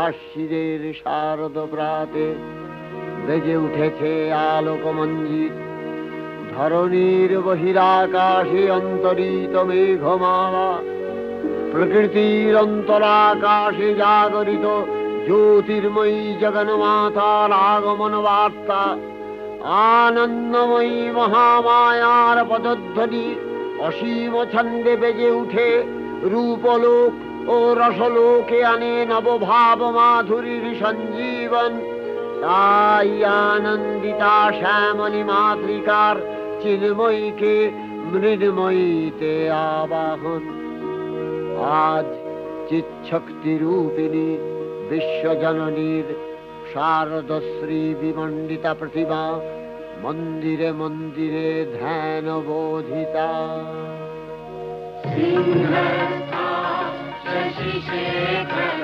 আশ্বিরের শারদ প্রাতে বেজে উঠেছে আলোকমঞ্জিত। ধরণীর বহিরাকাশে অন্তরিত মেঘমালা, প্রকৃতির অন্তরাকাশে জাগরিত জ্যোতির্ময়ী জগন্মাতার আগমন বার্তা। আনন্দময়ী মহামায়ার পদধ্বনি অসীম ছন্দে বেজে উঠে রূপলোক ও রসলোকে আনে নবভাব মাধুরীর সঞ্জীবন। তাই আনন্দিতা শ্যামলী মাতৃকার চিন্ময়ীকে মৃন্ময়ীতে আবাহন। আজ চিৎশক্তি রূপিণী বিশ্বজননীর শারদশ্রী বিমণ্ডিতা প্রতিমা মন্দিরে মন্দিরে ধ্যান বোধিতা। সিংহস্থা শশিশেখর